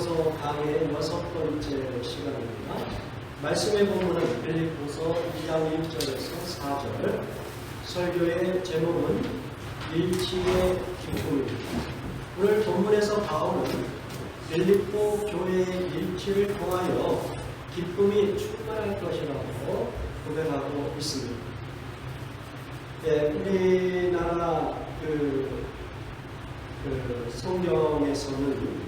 빌립보서 강의 6번째 시간입니다. 말씀의 본문은 빌립보서 2장 1절에서 4절, 설교의 제목은 일치의 기쁨입니다. 오늘 본문에서 바울은 빌립보 교회의 일치를 통하여 기쁨이 충만할 것이라고 고백하고 있습니다. 우리나라 성경에서는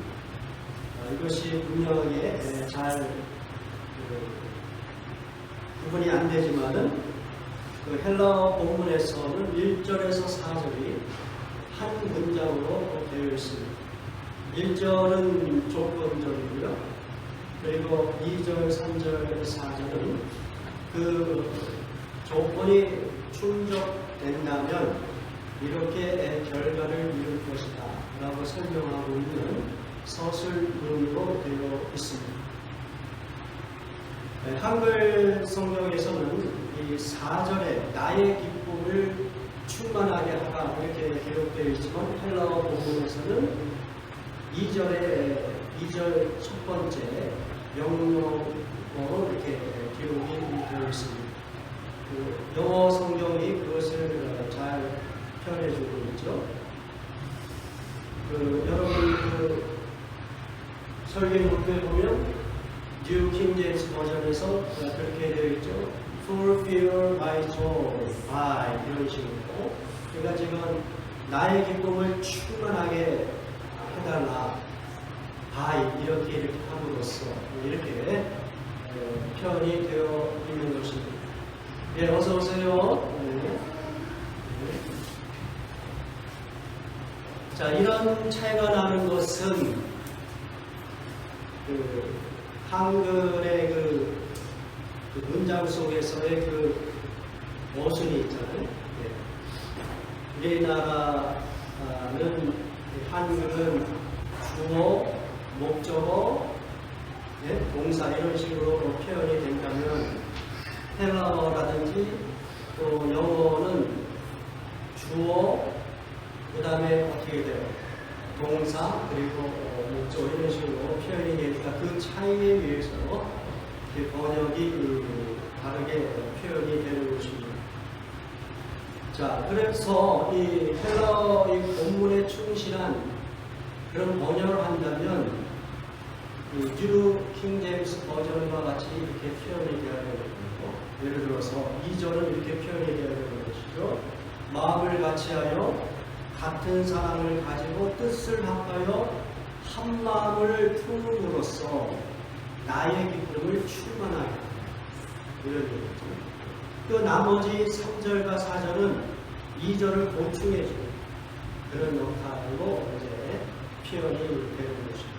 이것이 분명하게 잘 구분이 안 되지만은 헬라어 본문에서는 1절에서 4절이 한 문장으로 되어 있습니다. 1절은 조건절이고요. 그리고 2절, 3절, 4절은 그 조건이 충족된다면 이렇게 결과를 이룰 것이다 라고 설명하고 있는 서술문으로 되어 있습니다. 한글 성경에서는 이 4절에 나의 기쁨을 충만하게 하다 이렇게 기록되어 있지만 헬라어 본문에서는 2절 첫 번째 명령어로 이렇게 기록이 되어 있습니다. 영어 성경이 그것을 잘 표현해주고 있죠. 여러분 설교문에 보면 뉴 킹 제임스 버전에서 그렇게 되어 있죠. Fulfill my joy by 이런 식으로. 그러니까 지금 나의 기쁨을 충만하게 해달라 by 이렇게 함으로써 이렇게 표현이 되어 있는 것입니다. 예, 어서 오세요. 네. 자, 이런 차이가 나는 것은 한글의 그 문장 속에서의 모순이 있잖아요. 예. 우리나라는 한글은 주어, 목적어, 예, 동사 이런 식으로 표현이 된다면 헬라어라든지 또 영어는 주어, 그 다음에 어떻게 돼요? 동사, 그리고 목적 이런 식으로 표현이 되니까 그 차이에 의해서 번역이 다르게 표현이 되는 것입니다. 자, 그래서 이 헬라어 이 본문에 충실한 그런 번역을 한다면 뉴 킹 제임스 버전과 같이 이렇게 표현이 되어야 되는 거고, 예를 들어서 2절은 이렇게 표현이 되어야 되는 것이죠. 마음을 같이하여 같은 사랑을 가지고 뜻을 합하여 한 마음을 품음으로써 나의 기쁨을 충만하게 이런 얘기죠. 또 나머지 3절과 4절은 2절을 보충해주는 그런 역할로 이제 표현이 되는 것입니다.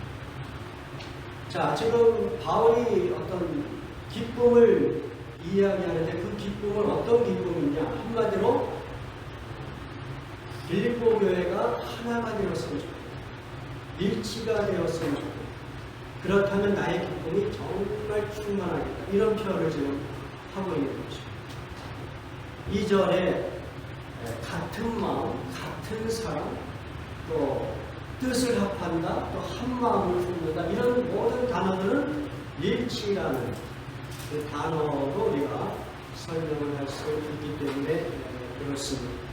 자, 지금 바울이 어떤 기쁨을 이야기하는데 그 기쁨은 어떤 기쁨이냐? 한마디로 빌립보 교회가 하나가 되었으면 좋겠다. 일치가 되었으면 좋겠다. 그렇다면 나의 기쁨이 정말 충만하겠다. 이런 표현을 지금 하고 있는 것입니다. 2절에 같은 마음, 같은 사랑, 또 뜻을 합한다, 또 한 마음을 품는다. 이런 모든 단어들은 일치라는 그 단어로 우리가 설명을 할 수 있기 때문에 그렇습니다.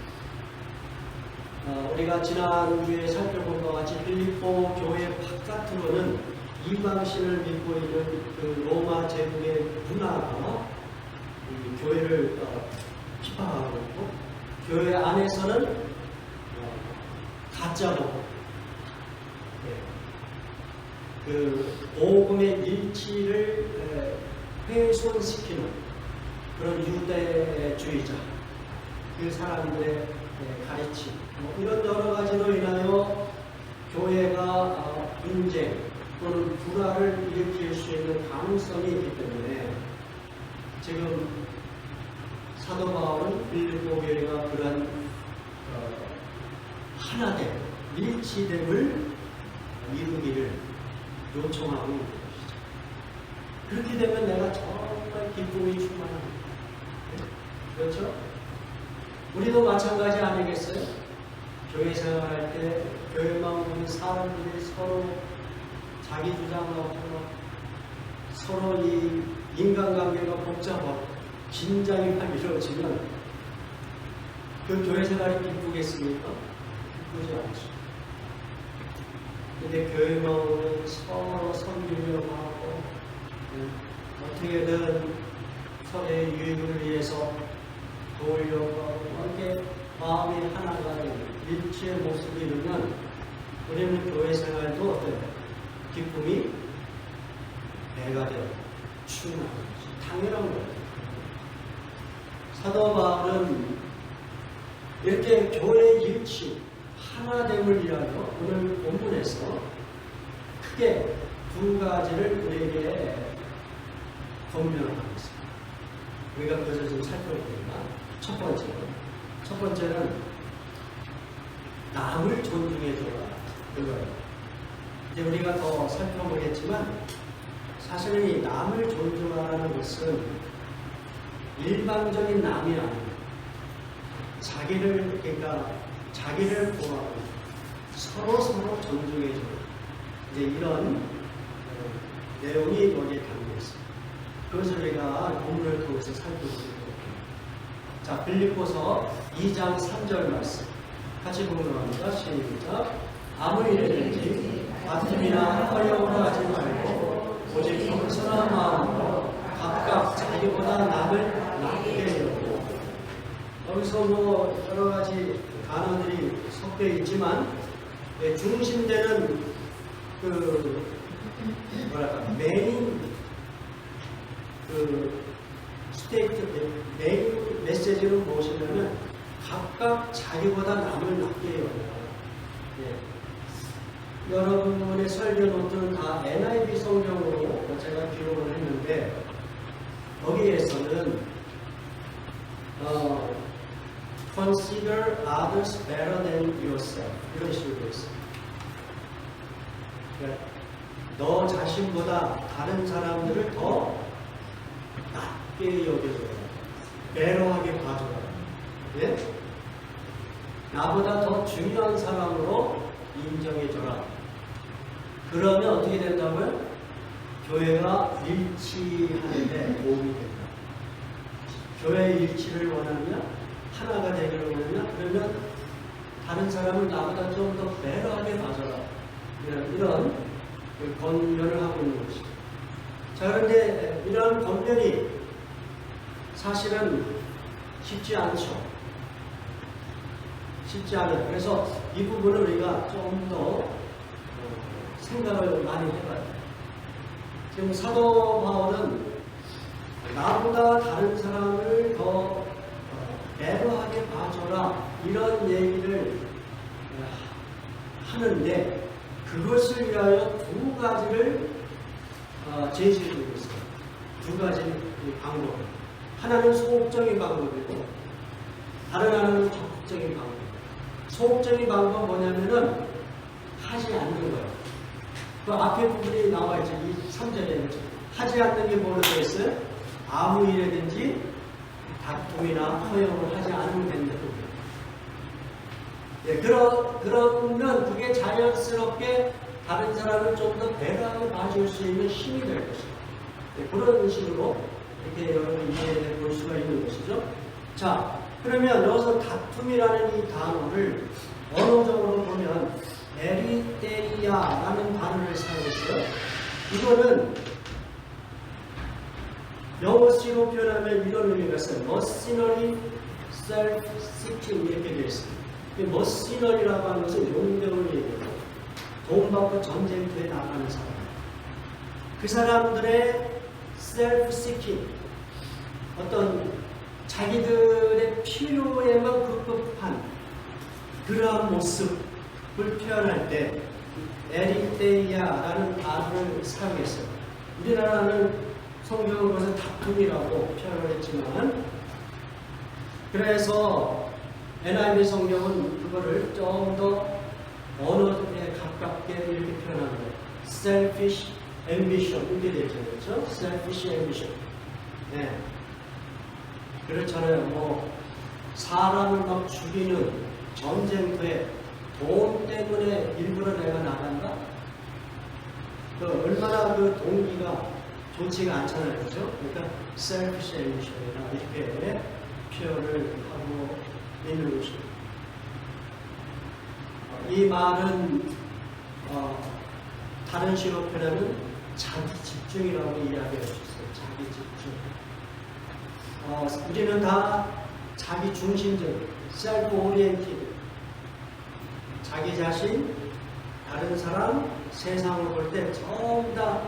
우리가 지난주에 살펴본 것 같이 빌립보 교회 바깥으로는 이방신을 믿고 있는 그 로마 제국의 문화가 이 교회를 핍박하고 있고, 교회 안에서는 가짜로 그 복음의 일치를 훼손시키는 그런 유대주의자, 그 사람들의 가르침, 이런 여러 가지로 인하여 교회가 분쟁 또는 불화를 일으킬 수 있는 가능성이 있기 때문에 지금 사도 바울은 빌립보 교회가 그런 하나됨, 일치됨을 이루기를 요청하고 있는 것이죠. 그렇게 되면 내가 정말 기쁨이 충만합니다. 그렇죠? 우리도 마찬가지 아니겠어요? 교회 생활할 때 교회만 우리 사람들이 서로 자기 주장하고 서로 이 인간관계가 복잡하고 긴장이 막 이루어지면 그 교회 생활이 기쁘겠습니까? 기쁘지 않죠. 근데 교회만 오면 서로 섬기려고 하고 어떻게든 서로의 유익을 위해서 도우려고 하고 이렇게 마음이 하나가 일치의 모습이 이루면 우리는 교회 생활도 어때요? 기쁨이 배가 되어 충만한 것이 당연한 거예요. 사도 바울은 이렇게 교회 일치, 하나됨을 위하여 오늘 본문에서 크게 두 가지를 우리에게 권면하고 있습니다. 우리가 그것을 좀 살펴보니까 첫 번째는 남을 존중해줘라. 이거예요. 이제 우리가 더 살펴보겠지만 사실은 이 남을 존중하라는 것은 일방적인 남이 아니에요. 자기를 보호하고 서로 존중해주는 이제 이런 내용이 여기에 담겨 있습니다. 그것을 우리가 본문을 통해서 살펴보도록 합니다. 자, 빌립보서 2장 3절 말씀 같이 공동합니다. 시작. 아무 일이든지 다툼이나 허영을 하지 말고 오직 겸손한 마음으로 각각 자기보다 남을 낮게 여기고, 여기서 뭐 여러 가지 단어들이 섞여 있지만 중심되는 그 메인 메인 메시지는 무엇이냐면 각각 자기보다 남을 낮게 여겨라. 여러분의 설교 노트는 다 NIV 성경으로 제가 기록을 했는데 거기에서는 Consider others better than yourself 이런 식으로 되어 있어요. 그러니까 너 자신보다 다른 사람들을 더 낮게 여겨줘라. 배려하게 봐줘라. 예? 나보다 더 중요한 사람으로 인정해줘라. 그러면 어떻게 된다고요? 교회가 일치하는데 도움이 된다. 교회 일치를 원하냐? 하나가 되기를 원하냐? 그러면 다른 사람을 나보다 좀 더 배려하게 봐줘라. 이런 권면을 하고 있는 것이죠. 자, 그런데 이런 권면이 사실은 쉽지 않죠. 쉽지 않아요. 그래서 이 부분을 우리가 좀 더 생각을 많이 해봐야 돼요. 지금 사도 바울은 나보다 다른 사람을 더 배려하게 봐줘라 이런 얘기를 하는데 그것을 위하여 두 가지를 제시해주고 있어요. 두 가지 방법. 하나는 소극적인 방법이고 다른 하나는 적극적인 방법. 소극적인 방법은 뭐냐면은 하지 않는 거예요. 그 앞에 부분이 나와 있죠. 이 3절에 하지 않는 게 뭐로 되어 있어요? 아무 일이든지 다툼이나 허영을 하지 않으면 된다고. 예, 그러면 그게 자연스럽게 다른 사람을 좀 더 배려하게 봐줄 수 있는 힘이 될 것이다. 예, 그런 식으로 이렇게 여러분 이해해 볼 수가 있는 것이죠. 자, 그러면 여기서 다툼이라는 이 단어를 언어적으로 보면 에리테리아라는 단어를 사용했어요. 이거는 영어식으로 표현하면 이런 의미가 있어요. mercenary self-seeking 이렇게 되어 있습니다. mercenary라고 하는 것은 용병을 얘기해요. 돈 받고 전쟁터에 나가는 사람. 그 사람들의 self-seeking, 어떤 자기들의 필요에만 급급한 그러한 모습을 표현할 때 에리테이아라는 단어를 사용했어요. 우리나라는 성경을 보면서 다툼이라고 표현을 했지만, 그래서 NIV 성경은 그거를 좀 더 언어에 가깝게 이렇게 표현한 거예요. Selfish ambition 이렇게 되죠, 그렇죠? Selfish ambition. 네. 그렇잖아요. 뭐 사람을 막 죽이는 전쟁터에 돈 때문에 일부러 내가 나간다? 얼마나 그 동기가 좋지가 않잖아요. 그죠? 그러니까 selfish ambition이라 이렇게 표현을 하고 있는 것입니다. 이 말은 다른 식으로 표현하면 자기 집중이라고 이야기해 주셨어요. 자기 집중. 우리는 다 자기 중심적, self-oriented, 자기 자신, 다른 사람, 세상을 볼 때 전부 다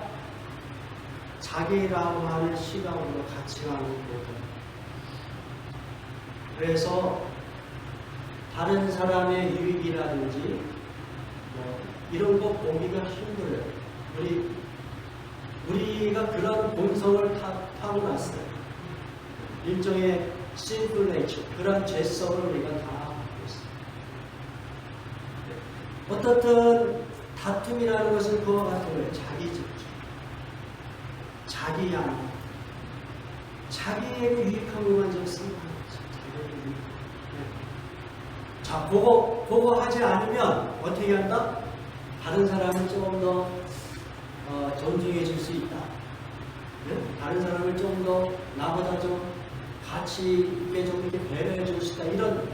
자기라고 하는 시각으로 가치관을 보거든요. 그래서 다른 사람의 유익이라든지 이런 거 보기가 힘들어요. 우리가 그런 본성을 타고났어요. 일종의 sinful nature, 그런 죄성을 우리가 다 갖고 있어요. 어떻든 다툼이라는 것은 그와 같은 거예요. 자기 집중, 자기 양, 자기에게 유익한 것만 좀 생각하는 거죠. 자, 그거 하지 않으면 어떻게 한다? 다른 사람을 조금 더 존중해 줄 수 있다. 네? 다른 사람을 좀 더 나보다 좀 가치 있게 좀 이렇게 배려해 줄 수 있다. 이런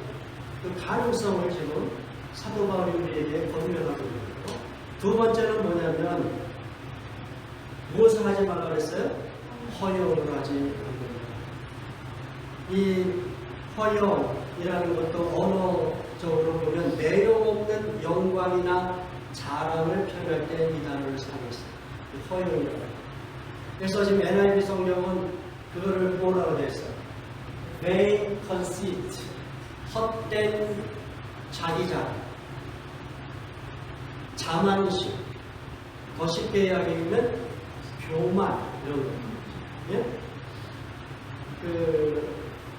그 가능성을 지금 사도 바울이 우리에게 권면하고 있는 거예요. 두 번째는 뭐냐면 무엇을 하지 말라 그랬어요? 허용을 하지 말라. 이 허용이라는 것도 언어적으로 보면 내용 없는 영광이나 자랑을 표현할 때 이 단어를 사용했어요. 허용이라고. 그래서 지금 NIV 성경은 그거를 뭐라고 되어 있어요? vain conceit, 헛된 자기자랑, 자만심, 더 쉽게 이야기하면 교만 이런 거. 예?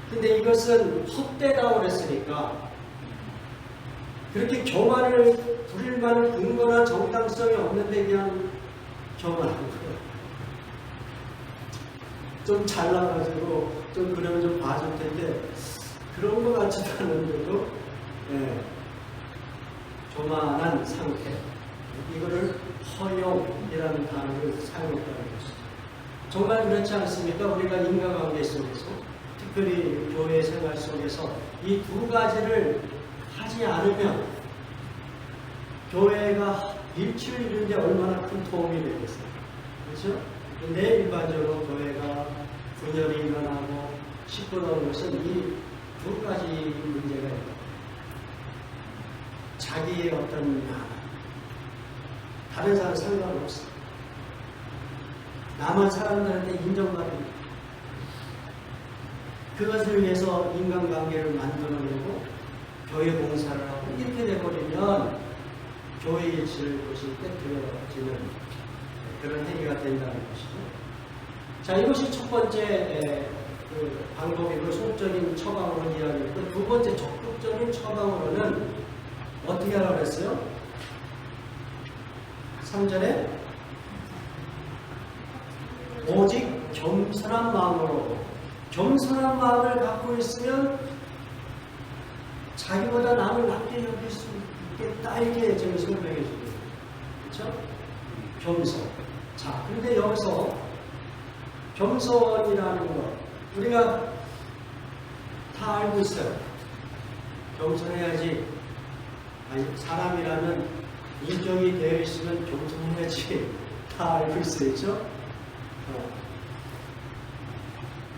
근데 이것은 헛되다고 그랬으니까 그렇게 교만을 부릴 만한 근거나 정당성이 없는데 그냥 교만한 거예요. 좀 잘나가지고 좀 그러면 좀 봐줄 텐데 그런 것 같지도 않은데도 교만한 상태, 이거를 허용이라는 단어를 사용했다는 것이죠. 정말 그렇지 않습니까? 우리가 인간관계 속에서, 특별히 교회 생활 속에서 이 두 가지를 하지 않으면 교회가 일치를 이루는데 얼마나 큰 도움이 되겠어요. 그렇죠? 근데 일반적으로 교회가 분열이 일어나고 시끄러운 것은 이 두 가지 문제가 있다. 자기의 어떤 다른 사람 상관없어. 남은 사람들한테 인정받는 그것을 위해서 인간관계를 만들어내고 교회 봉사를 하고 이렇게 돼버리면 교회 일치를 것이 깨뜨려지는 그런 행위가 된다는 것이죠. 자, 이것이 첫 번째 방법이고 소극적인 처방으로 이야기했고, 두 번째 적극적인 처방으로는 어떻게 하라고 했어요? 3절에 오직 겸손한 마음으로, 겸손한 마음을 갖고 있으면 자기보다 남을 낮게 여길 수 있겠다, 이렇게 지금 설명해 주는 거예요. 그렇죠? 겸손. 자, 근데 여기서 겸손이라는 것 우리가 다 알고 있어요. 겸손해야지. 아니, 사람이라면 인정이 되어 있으면 겸손해야지. 다 알고 있어요. 그렇죠?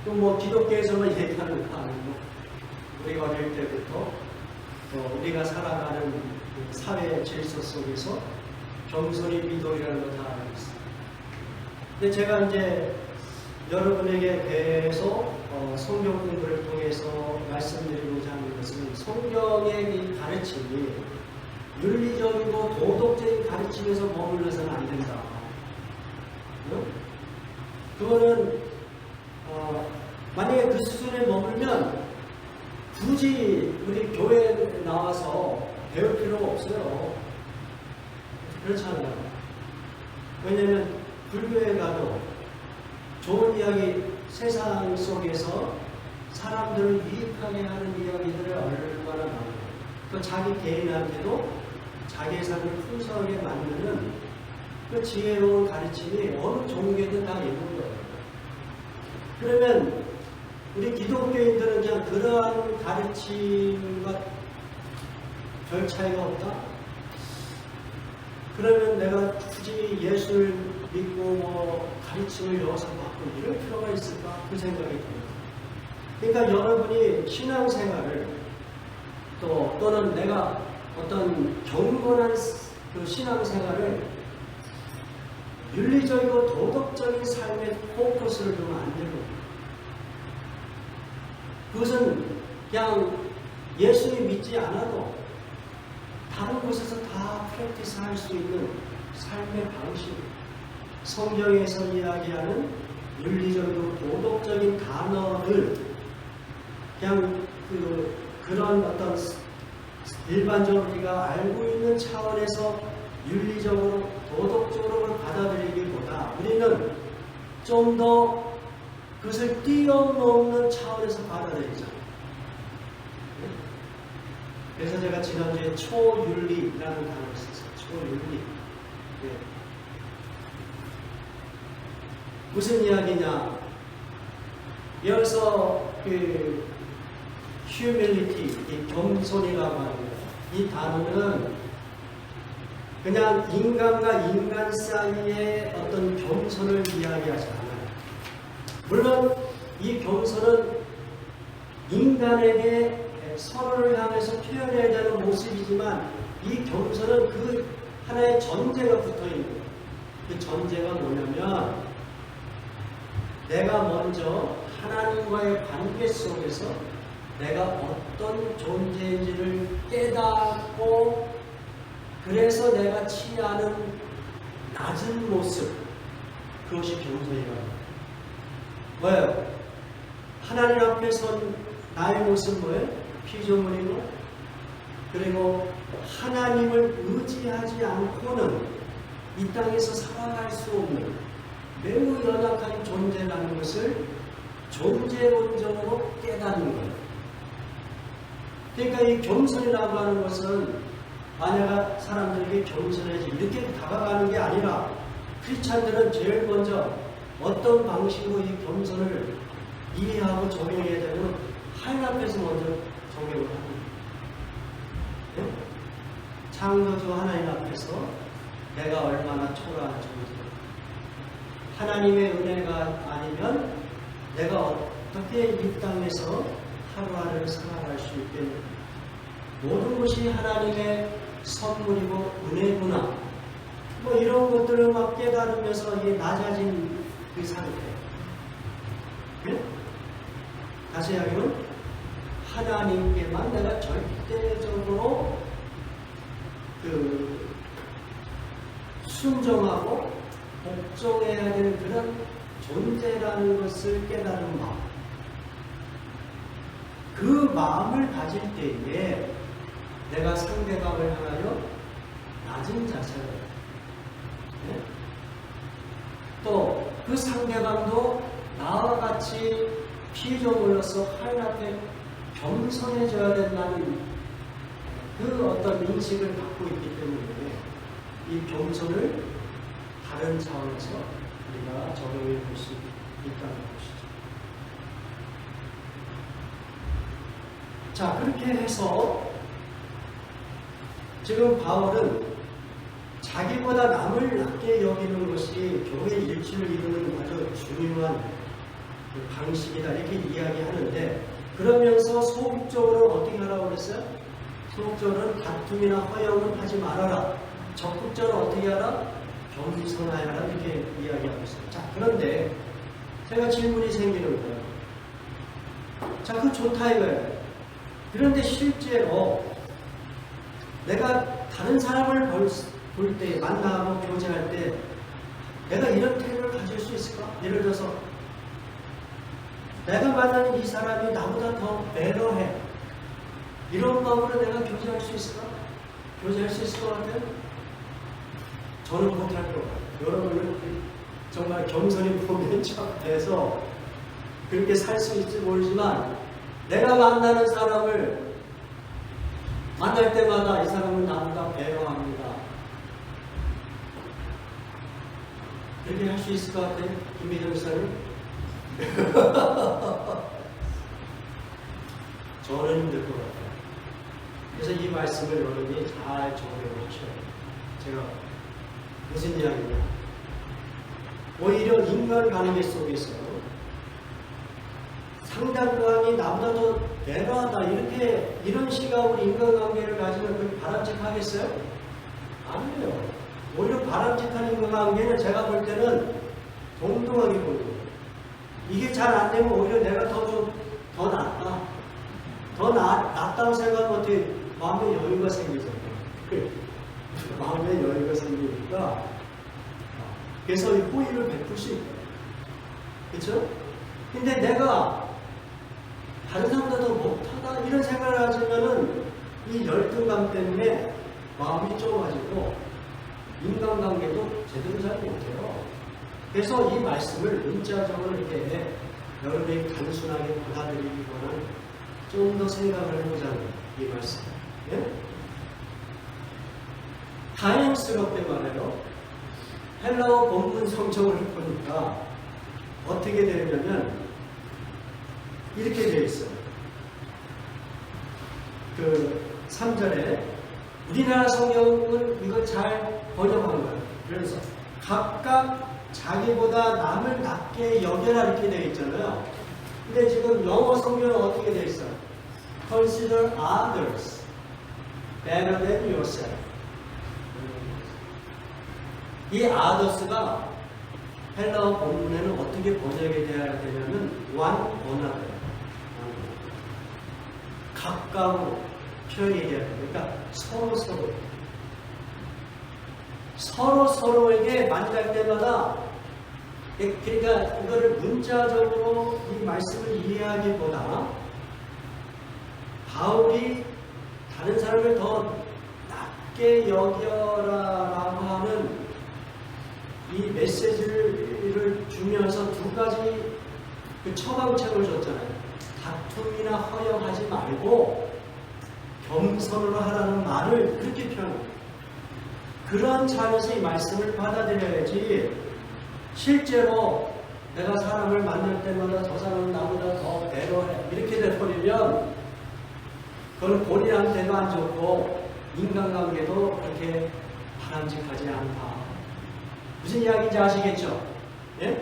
또 뭐 기독교에서만 얘기하는 거 아니고 우리가 어릴 때부터 우리가 살아가는 사회 질서 속에서 겸손이 미덕이라는 거 다 알고 있어요. 근데 제가 이제 여러분에게 계속 성경 공부를 통해서 말씀드리고자 하는 것은 성경의 이 가르침이 윤리적이고 도덕적인 가르침에서 머물러서는 안 된다. 그거는 만약에 그 수준에 머물면 굳이 우리 교회에 나와서 배울 필요가 없어요. 그렇잖아요. 왜냐하면 불교에 가도 좋은 이야기, 세상 속에서 사람들을 유익하게 하는 이야기들을 얼마나 많아요. 또 자기 개인한테도 자기의 삶을 풍성하게 만드는 그 지혜로운 가르침이 어느 종교에든 다 있는 거예요. 그러면 우리 기독교인들은 그냥 그러한 가르침과 별 차이가 없다? 그러면 내가 굳이 예수를 믿고 가르침을 여기서 받고 이럴 필요가 있을까? 그 생각이 듭니다. 그러니까 여러분이 신앙생활을 또는 내가 어떤 경건한 그 신앙생활을 윤리적이고 도덕적인 삶에 포커스를 두면 안 되거든요. 그것은 그냥 예수님 믿지 않아도 다른 곳에서 다 프랙티스 할 수 있는 삶의 방식, 성경에서 이야기하는 윤리적이고 도덕적인 단어를 그냥 그런 어떤 일반적으로 우리가 알고 있는 차원에서 윤리적으로 도덕적으로 받아들이기보다 우리는 좀 더 그것을 뛰어넘는 차원에서 받아들이잖아요. 그래서 제가 지난주에 초윤리라는 단어를 썼어요. 초윤리. 네. 무슨 이야기냐? 여기서 그 humility, 이 겸손이라고 하는 거예요. 이 단어는 그냥 인간과 인간 사이의 어떤 겸손을 이야기하지 않아요. 물론 이 겸손은 인간에게 서로를 향해서 표현해야 되는 모습이지만 이 겸손은 그 하나의 전제가 붙어 있는 거예요. 그 전제가 뭐냐면 내가 먼저 하나님과의 관계 속에서 내가 어떤 존재인지를 깨닫고 그래서 내가 취하는 낮은 모습, 그것이 겸손이라고 합니다. 뭐예요? 하나님 앞에 선 나의 모습 뭐예요? 피조물이고, 그리고 하나님을 의지하지 않고는 이 땅에서 살아갈 수 없는 매우 연약한 존재라는 것을 존재론적으로 깨닫는 거예요. 그러니까 이 겸손이라고 하는 것은 만약 사람들에게 겸손해지 이렇게 다가가는 게 아니라 크리스찬들은 제일 먼저 어떤 방식으로 이 겸손을 이해하고 적용해야 되면 하나님 앞에서 먼저 적용을 합니다. 네? 창조주 하나님 앞에서 내가 얼마나 초라한 존재, 하나님의 은혜가 아니면 내가 어떻게 이 땅에서 하루하루를 살아갈 수 있겠느냐. 모든 것이 하나님의 선물이고 은혜구나. 뭐 이런 것들을 막 깨달으면서 이게 낮아진 그 상태. 네? 다시 이야기하면 하나님께만 내가 절대적으로 순종하고 복종해야 되는 그런 존재라는 것을 깨달은 마음. 그 마음을 가질 때에 내가 상대방을 향하여 낮은 자세를, 네? 또 그 상대방도 나와 같이 피조물로서 하나님 앞에 겸손해져야 된다는 그 어떤 인식을 갖고 있기 때문에 이 겸손을 다른 차원에서 우리가 적용해 볼 수 있다는 것이죠. 자, 그렇게 해서 지금 바울은 자기보다 남을 낮게 여기는 것이 교회 일치를 이루는 아주 중요한 방식이다 이렇게 이야기하는데, 그러면서 소극적으로 어떻게 하라고 그랬어요? 소극적으로는 다툼이나 허영은 하지 말아라. 적극적으로 어떻게 하라? 겸손하여라 이렇게 이야기하고 있어요. 자, 그런데 제가 질문이 생기는 거예요. 자, 그거 좋다 이거예요. 그런데 실제로 내가 다른 사람을 볼 때, 만나고 교제할 때 내가 이런 태도를 가질 수 있을까? 예를 들어서 내가 만나는 이 사람이 나보다 더 배려해. 이런 마음으로 내가 교제할 수 있을까? 교제할 수 있을 것 같아요? 저는 못할 것 같아요. 여러분은 정말 겸손히 보면 척해서 그렇게 살 수 있을지 모르지만 내가 만나는 사람을 만날 때마다 이 사람은 나보다 배려합니다. 그렇게 할 수 있을 것 같아요? 김미정 목사님? 저는 힘들 것 같아요. 그래서 이 말씀을 여러분이 잘 적용을 하셔야 돼요. 제가 무슨 이야기냐? 오히려 인간관계 속에서 상대방이 나보다 더 대단하다 이런 시각으로 인간관계를 가지면 그게 바람직하겠어요? 아니에요. 오히려 바람직한 인간관계는 제가 볼 때는 동등하게 보는 거예요. 이게 잘 안 되면 오히려 내가 더 낫다. 더 낫다고 생각하면 어떻게 마음의 여유가 생기잖아요. 마음의 여유가 생기니까 그래서 이 호의를 베풀 수 있다. 그렇죠? 근데 내가 다른 사람보다 더 못하다 이런 생각을 가지면은 이 열등감 때문에 마음이 좁아지고 인간관계도 제대로 잘 못해요. 그래서 이 말씀을 문자적으로 이렇게 여러분이 단순하게 받아들이기보다는 좀 더 생각을 해보자는 이 말씀. 예? 다행스럽게 말해요. 헬라어 본문 성경을 보니까 어떻게 되냐면 이렇게 되어 있어요. 그 3절에 우리나라 성경은 이걸 잘 번역한 거예요. 그래서 각각 자기보다 남을 낮게 여겨라 이렇게 되어 있잖아요. 근데 지금 영어 성경은 어떻게 되어 있어요? Consider others better than yourself. 이 others가 헬라어 본문에는 어떻게 번역이 되어야 되냐면 one another. 가까운 표현이 돼야 돼요. 그러니까 서로에게 만날 때마다 그러니까 이거를 문자적으로 이 말씀을 이해하기보다 바울이 다른 사람을 더 낮게 여겨라라고 하는 이 메시지를 주면서 두 가지 그 처방책을 줬잖아요. 다툼이나 허영하지 말고 겸손으로 하라는 말을 그렇게 표현합니다. 그런 차원에서 이 말씀을 받아들여야지 실제로 내가 사람을 만날 때마다 저 사람은 나보다 더 배려해 이렇게 돼버리면 그건 본인한테도 안 좋고 인간관계도 그렇게 바람직하지 않다. 무슨 이야기인지 아시겠죠? 예?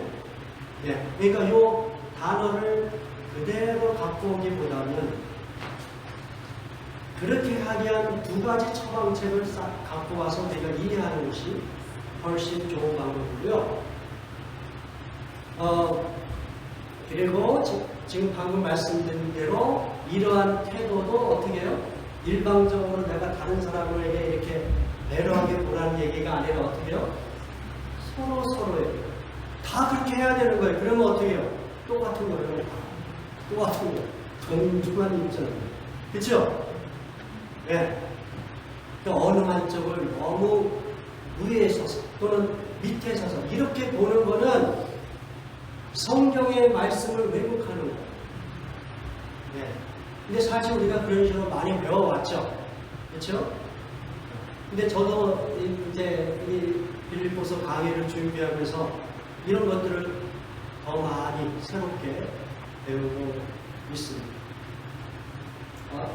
예. 그러니까 이 단어를 그대로 갖고 오기보다는 그렇게 하기 위한 두 가지 처방책을 싹 갖고 와서 우리가 이해하는 것이 훨씬 좋은 방법이고요. 그리고 지금 방금 말씀드린 대로 이러한 태도도 어떻게 해요? 일방적으로 내가 다른 사람에게 이렇게 배려하게 보라는 얘기가 아니라 어떻게 해요? 서로에게 다 그렇게 해야 되는 거예요. 그러면 어떻게 해요? 똑같은 거예요. 똑같은 거예요. 동등한 입장이에요. 그렇죠? 네. 그러니까 어느 한쪽을 너무 위에 서서 또는 밑에 서서 이렇게 보는 거는 성경의 말씀을 왜곡하는 거예요. 네. 근데 사실 우리가 그런 식으로 많이 배워왔죠. 그렇죠? 근데 저도 이제 이 빌립보서 강의를 준비하면서 이런 것들을 더 많이 새롭게 배우고 있습니다.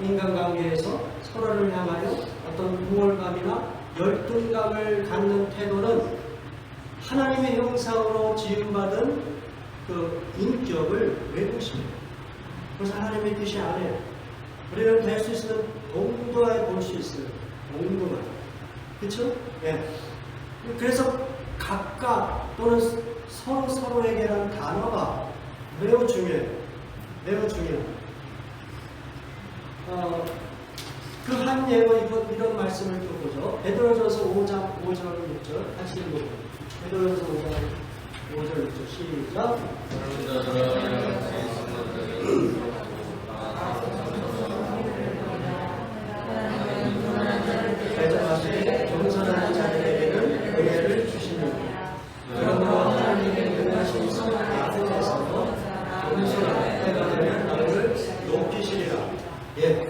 인간관계에서 서로를 향하여 어떤 우월감이나 열등감을 갖는 태도는 하나님의 형상으로 지음받은 그 인격을 왜곡시켜요. 그래서 하나님의 뜻이 아니에요. 우리는 될 수 있으면 동등하게 볼 수 있어요. 동등하게. 그렇죠? 예. 그래서 각각 또는 서로에게라는 단어가 매우 중요해요. 매우 중요해요. 그 한 예로 이런 말씀을 또 보죠. 베드로전서 5장 5절 6절 같이 읽어보죠. 베드로전서 5장 5절 6절 시작. 대적하시되 겸손한 자들에게는 은혜를 주시니 그러므로 하나님의 능하신 성 앞에서도 겸손한 때가 되면 너를 높이시리라. 예.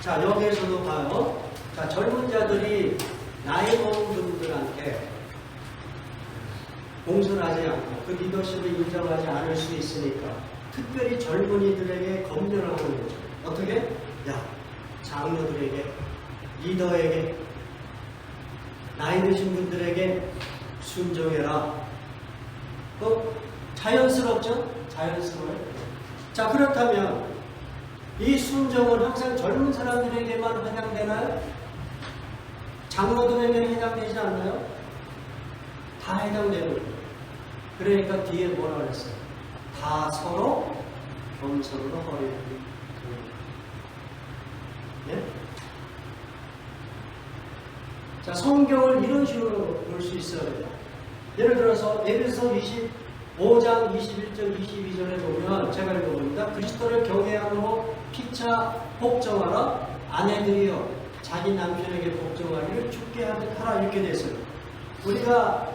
자, 여기에서도 봐요. 자, 젊은 자들이 나이 먹은 분들한테 공손하지 않고 그 리더십을 인정하지 않을 수 있으니까 특별히 젊은이들에게 검열을 하는 거죠. 어떻게? 야, 장로들에게, 리더에게, 나이 드신 분들에게 순종해라. 자연스럽죠? 자연스러워요. 자, 그렇다면 이 순종은 항상 젊은 사람들에게만 해당되나요? 장로들에게는 해당되지 않나요? 다 해당되는 거예요. 그러니까 뒤에 뭐라 그랬어요? 다 서로 겸손으로 허리를 네? 자, 성경을 이런 식으로 볼 수 있어야 돼요. 예를 들어서 에베소 25장 21절 22절에 보면 제가 읽어봅니다. 그리스도를 경외함으로 피차 복종하라. 아내들이여 자기 남편에게 복종하기를 죽게 하라. 이렇게 됐어요. 우리가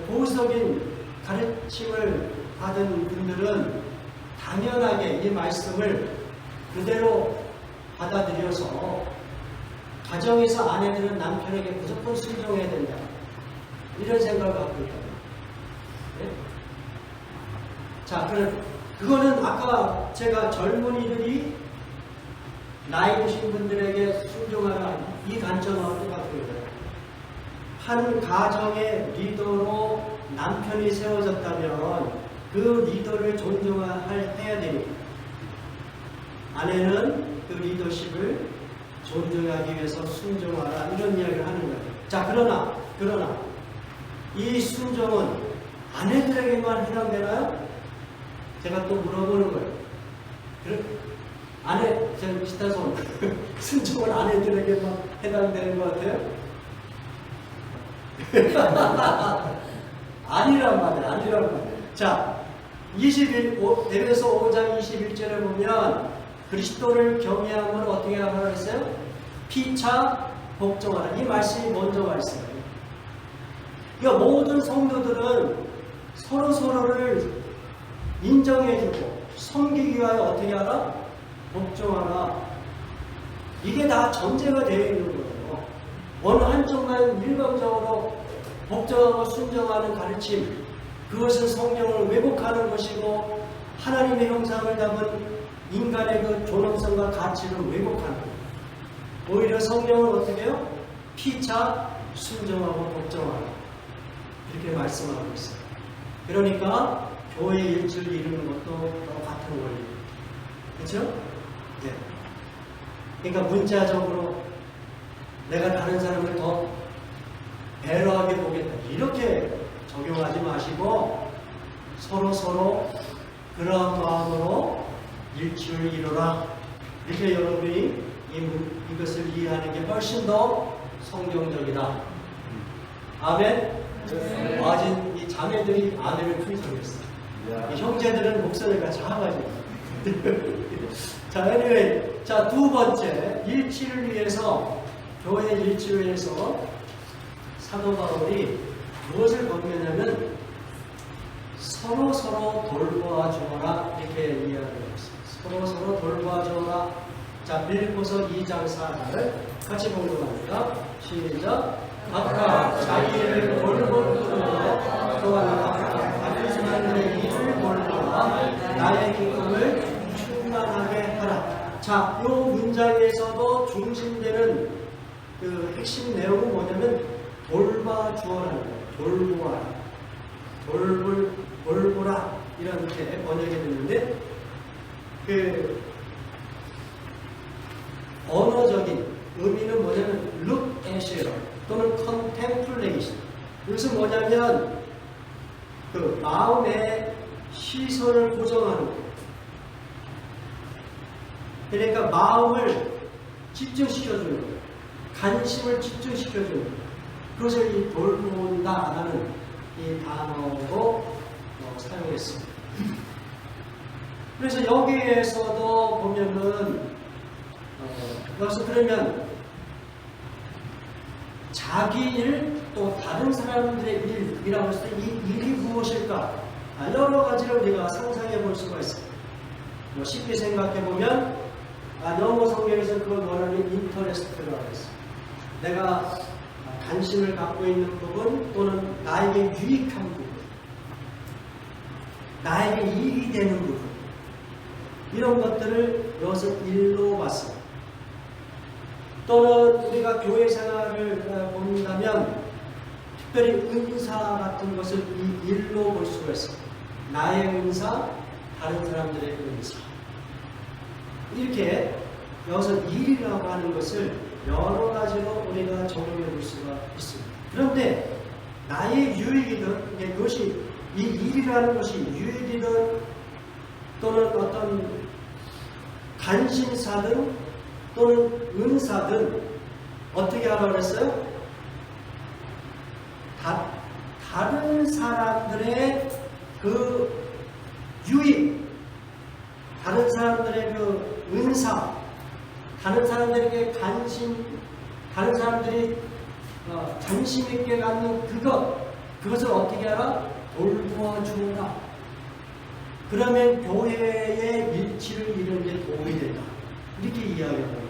보수적인 가르침을 받은 분들은 당연하게 이 말씀을 그대로 받아들여서 가정에서 아내들은 남편에게 무조건 순종해야 된다. 이런 생각을 갖고 있다. 네? 자, 그거는 아까 제가 젊은이들이 나이 드신 분들에게 순종하라 이 관점하고 똑같습니다. 한 가정의 리더로 남편이 세워졌다면 그 리더를 존중해야 되니까 아내는 그 리더십을 존중하기 위해서 순종하라 이런 이야기를 하는 거예요. 자, 그러나 이 순종은 아내들에게만 해당되나요? 제가 또 물어보는 거예요. 제가 비슷한 순종은 아내들에게만 해당되는 것 같아요? 아니란 말이에요. 자, 에베소 5장 21절에 보면 그리스도를 경외함으로 어떻게 하라고 했어요? 피차 복종하라. 이 말씀이 먼저 와 있어요. 그러니까 모든 성도들은 서로를 인정해주고 섬기기 위하여 어떻게 하라? 복종하라. 이게 다 전제가 되어 있는 거예요. 어느 한쪽만 일방적으로 복종하고 순종하는 가르침, 그것은 성경을 왜곡하는 것이고 하나님의 형상을 담은 인간의 그 존엄성과 가치를 왜곡하는 거예요. 오히려 성경은 어떻게 해요? 피차 순종하고 복종하라. 이렇게 말씀하고 있어요. 그러니까 교회 일치를 이루는 것도 같은 원리입니다. 그렇죠? 네. 그러니까 문자적으로 내가 다른 사람을 더 배려하게 보겠다. 이렇게 적용하지 마시고 서로 그러한 마음으로 일치를 이루라. 이렇게 여러분이 이것을 이해하는 게 훨씬 더 성경적이다. 아멘? 와진 이 자매들이 아멘을 풍성했어요. 이 형제들은 목소리가 작아가지고. 자, anyway. 자, 두 번째, 일치를 위해서, 교회 일치를 위해서 사도 바울이 무엇을 권면하냐면 서로 돌보아 주어라. 이렇게 이야기하고 있습니다. 서로 돌보아 주어라. 자, 빌립보서 2장 4절을 같이 공부합니다. 시작. 각각 자기를 돌보고 또한 각각 다른 사람들의 일을 돌보아 나의 기쁨을 충만하게 하라. 자, 이 문장에서도 중심되는 그 핵심 내용은 뭐냐면 돌봐 주어라는 거예요. 돌보아, 돌보라 이렇게 번역이 됐는데 그 언어적인 의미는 뭐냐면 look at 또는 contemplation. 이것은 뭐냐면 그 마음의 시선을 고정하는 거예요. 그러니까 마음을 집중시켜주는 거예요. 관심을 집중시켜주는 거예요. 그것을 이 돌본다라는 이 단어로 사용했습니다. 그래서 여기에서도 보면은 여기서 그러면 자기 일 또 다른 사람들의 일이라고 했을 때 이 일이 무엇일까? 여러 가지를 우리가 상상해 볼 수가 있어요. 쉽게 생각해 보면 영어 성경에서 그걸 말하는 인터레스트라고 했어요. 내가 관심을 갖고 있는 부분 또는 나에게 유익한 부분 나에게 이익이 되는 부분, 이런 것들을 여기서 일로 봤어요. 또는 우리가 교회 생활을 본다면 특별히 은사 같은 것을 이 일로 볼 수가 있어요. 나의 은사, 다른 사람들의 은사. 이렇게 여기서 일이라고 하는 것을 여러 가지로 우리가 적용해 볼 수가 있습니다. 그런데 나의 유익이든, 그것이 이 일이라는 것이 유익이든 또는 어떤 관심사든 또는 은사든 어떻게 하라고 그랬어요? 다른 사람들의 그 유익, 다른 사람들의 그 은사, 다른 사람들에게 관심, 다른 사람들이 관심 있게 갖는 그것을 어떻게 하라? 돌보아주라. 그러면 교회의 밀치를 이루는 데 도움이 된다. 이렇게 이야기를 합니다.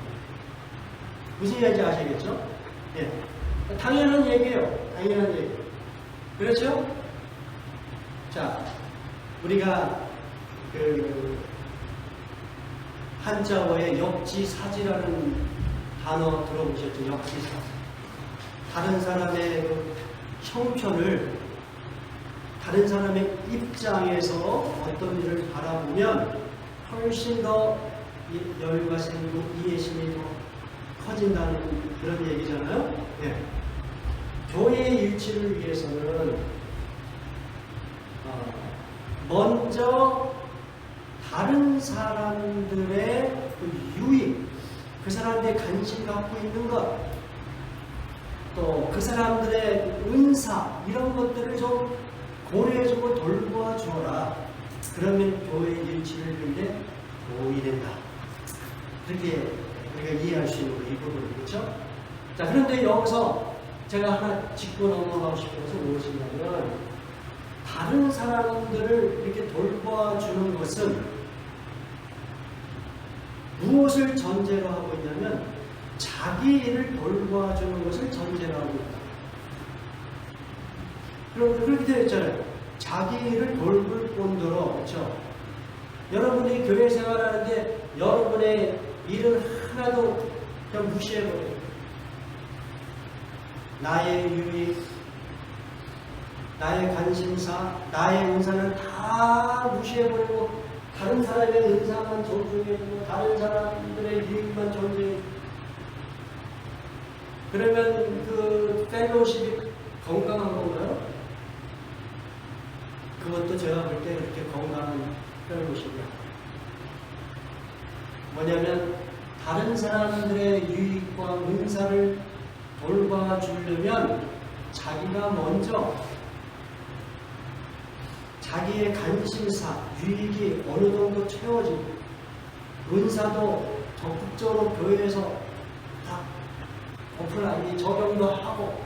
무슨 얘기인지 아시겠죠? 예. 당연한 얘기예요. 당연한 얘기. 그렇죠? 자, 우리가 한자어의 역지사지라는 단어 들어보셨죠? 역지사지. 다른 사람의 그 형편을 다른 사람의 입장에서 어떤 일을 바라보면 훨씬 더 여유가 생기고 이해심이 더 커진다는 그런 얘기잖아요. 네. 교회의 일치를 위해서는 먼저 다른 사람들의 그 유익, 그 사람들의 관심 갖고 있는 것, 또 그 사람들의 은사, 이런 것들을 좀 고려해주고 돌보아 주어라. 그러면 교회의 일치를 이루는데 도움이 된다. 그렇게 우리가 이해할 수 있는 이 부분, 그렇죠? 자, 그런데 여기서 제가 하나 짚고 넘어가고 싶어서 무엇이냐면, 다른 사람들을 이렇게 돌보아 주는 것은 무엇을 전제로 하고 있냐면, 자기 일을 돌보아 주는 것을 전제로 하고 있다. 그렇게 되어 있잖아요. 자기 일을 돌볼 뿐더러, 그렇죠? 여러분이 교회 생활하는데 여러분의 일은 하나도 그냥 무시해버려요. 나의 유익, 나의 관심사, 나의 은사는 다 무시해버리고 다른 사람의 은사만 존중해주고 다른 사람들의 유익만 존중해주고, 그러면 그 펠로십이 건강한 건가요? 그것도 제가 볼 때 그렇게 건강한 펠로십이야. 뭐냐면 다른 사람들의 유익과 은사를 돌봐주려면 자기가 먼저 자기의 관심사, 유익이 어느 정도 채워지고 은사도 적극적으로 교회에서 다 오픈하기 적용도 하고,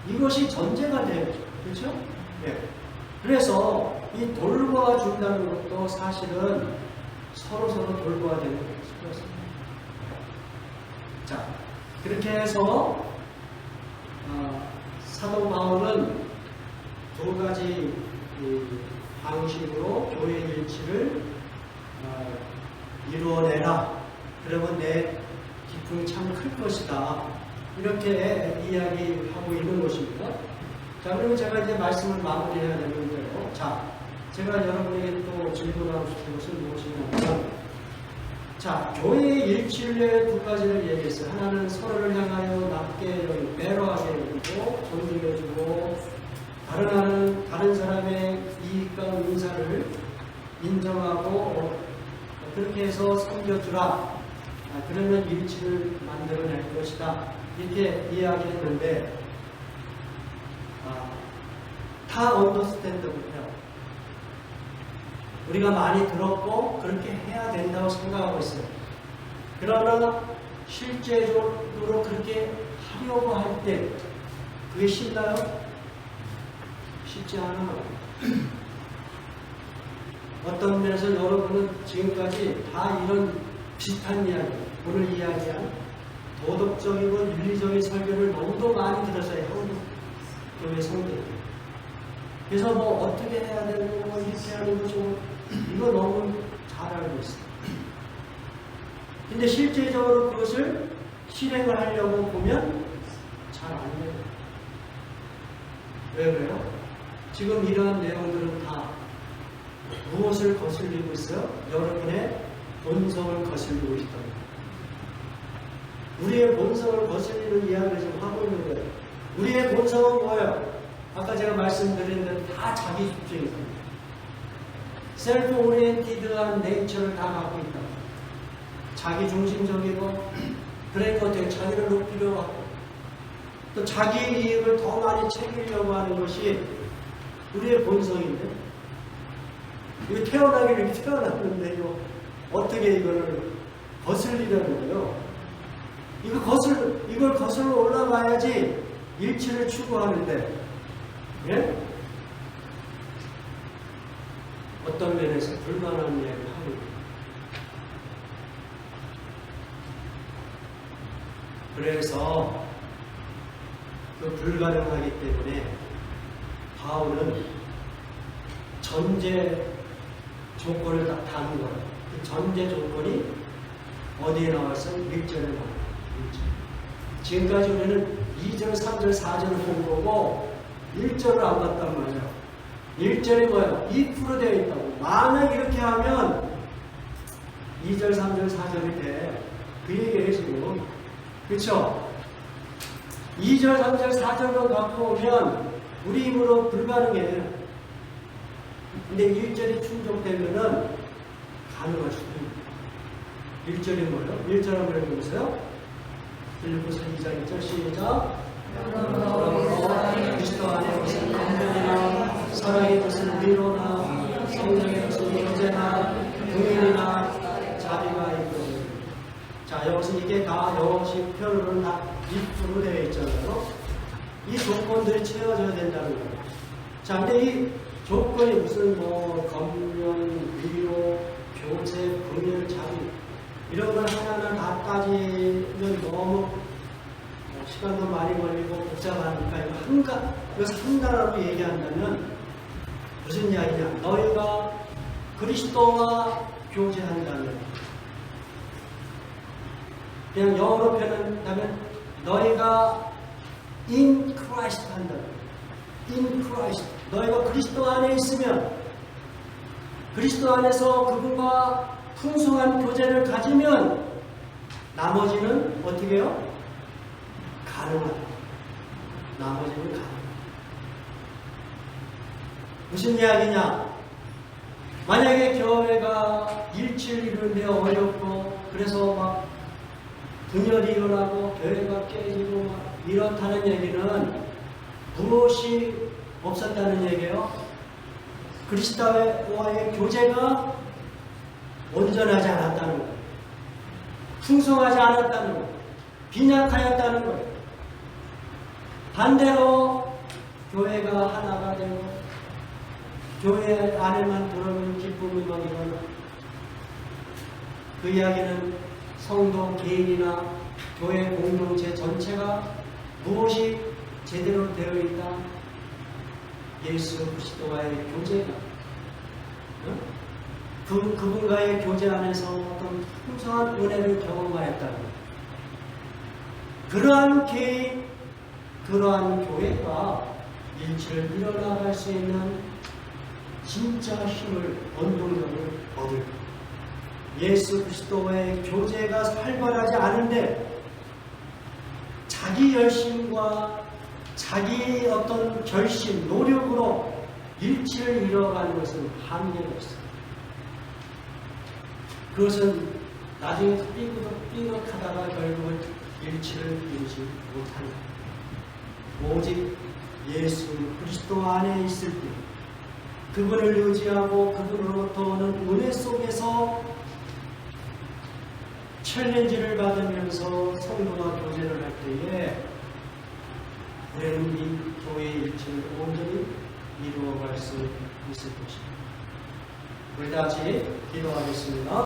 이것이 전제가 돼요. 그렇죠? 네. 그래서 이 돌봐준다는 것도 사실은 서로 돌봐야 되는 것입니다. 자, 그렇게 해서 사도 바울은 두 가지 방식으로 교회 일치를 이루어내라. 그러면 내 기쁨이 참 클 것이다. 이렇게 이야기하고 있는 것입니다. 자, 그러면 제가 이제 말씀을 마무리해야 되는데요. 자, 제가 여러분에게 또 질문하고 싶은 것은 무엇이냐면, 자, 교회의 일치를 위해 두 가지를 얘기했어요. 하나는 서로를 향하여 낮게 배려하게 해주고 존중해주고, 다른 하나는 다른 사람의 이익과 은사를 인정하고 그렇게 해서 섬겨주라. 그러면 일치를 만들어낼 것이다. 이렇게 이야기했는데, 다 언더스탠드부터 우리가 많이 들었고 그렇게 해야 된다고 생각하고 있어요. 그러나 실제적으로 그렇게 하려고 할 때 그게 쉽나요? 쉽지 않아요. 어떤 면에서 여러분은 지금까지 다 이런 비슷한 이야기, 오늘 이야기한 도덕적이고 윤리적인 설교를 너무도 많이 들었어요. 한국 교회 성도들. 그래서 뭐 어떻게 해야 되고 뭐 이렇게 하는 거 좀 이거 너무 잘 알고 있어요. 근데 실제적으로 그것을 실행을 하려고 보면 잘 안 돼요. 왜 그래요? 지금 이러한 내용들은 다 무엇을 거슬리고 있어요? 여러분의 본성을 거슬리고 있다. 우리의 본성을 거슬리는 이야기를 지금 하고 있는 거예요. 우리의 본성은 뭐예요? 아까 제가 말씀드린 대로 다 자기 집중입니다. 셀프 오리엔티드한 네이처를 다 갖고 있다. 자기 중심적이고, 그러니까 어떻게 자기를 높이려고 하고, 또 자기 이익을 더 많이 챙기려고 하는 것이 우리의 본성인데, 이거 태어나기를 이렇게 태어났는데, 이거 어떻게 이걸 거슬리려는 거예요? 이걸 거슬러 올라가야지 일치를 추구하는데, 예? 어떤 면에서 불만한 이야기를 하고 있다. 그래서 그 불가능하기 때문에 바울은 전제 조건을 딱 다는 거예요. 그 전제 조건이 어디에 나왔어요? 1절에 나와요. 1절. 지금까지 우리는 2절, 3절, 4절을 본 거고 1절을 안 봤단 말이에요. 1절이 뭐예요? if로 되어 있다고. 만약 이렇게 하면 2절, 3절, 4절이 돼. 그 얘기를 해주고. 그렇죠? 2절, 3절, 4절로 갖고 오면 우리 힘으로 불가능해요. 근데 1절이 충족되면은 가능할 수도 있어요. 1절이 뭐예요? 1절 한번 해보세요. 빌립보서 2장 1절 시작. 그리스도 안에 무슨 감정이나 사랑의 무슨 위로나 성령의 무슨 교제나 동일이나 자비가 있고. 자, 여기서 이게 다 영어식 표현으로는 다 if로 되어 있잖아요. 이 조건들이 채워져야 된다는 거예요. 자, 근데 이 조건이 무슨 뭐 검면, 위로, 교제, 분열, 자비 이런 걸 하나하나 다 따지면 너무 시간도 많이 걸리고 복잡하니까 이거 한 단어로 얘기한다면 무슨 이야기냐? 너희가 그리스도와 교제한다면, 그냥 영어로 표현한다면 너희가 in Christ 한다면, in Christ, 너희가 그리스도 안에 있으면, 그리스도 안에서 그분과 풍성한 교제를 가지면 나머지는 어떻게 해요? 가능하다. 나머지는 가능하다. 무슨 이야기냐? 만약에 교회가 일치를 이루는데 어렵고 그래서 막 분열이 일어나고 교회가 깨지고 막 이렇다는 얘기는 무엇이 없었다는 얘기예요? 그리스도와의 교제가 온전하지 않았다는 거예요. 풍성하지 않았다는 거예요. 빈약하였다는 거예요. 반대로 교회가 하나가 되고 교회 안에만 들어오는 기쁨이 막 일어나. 그 이야기는 성도 개인이나 교회 공동체 전체가 무엇이 제대로 되어 있다? 예수 그리스도와의 교제가, 그분과의 교제 안에서 어떤 풍성한 은혜를 경험하였다는 것. 그러한 개인, 그러한 교회가 일치를 이뤄나갈 수 있는 진짜 힘을, 원동력을 얻을 것. 예수 그리스도와의 교제가 활발하지 않은데 자기 열심과 자기 어떤 결심, 노력으로 일치를 이뤄가는 것은 한계가 있어요. 그것은 나중에 삐걱하다가 결국은 일치를 이루지 못한다. 오직 예수 그리스도 안에 있을 때 그분을 의지하고 그분으로부터 오는 은혜 속에서 챌린지를 받으면서 성도가 교제를 할 때에 우리는 이 교회의 일치를 온전히 이루어갈 수 있을 것입니다. 우리 다 같이 기도하겠습니다.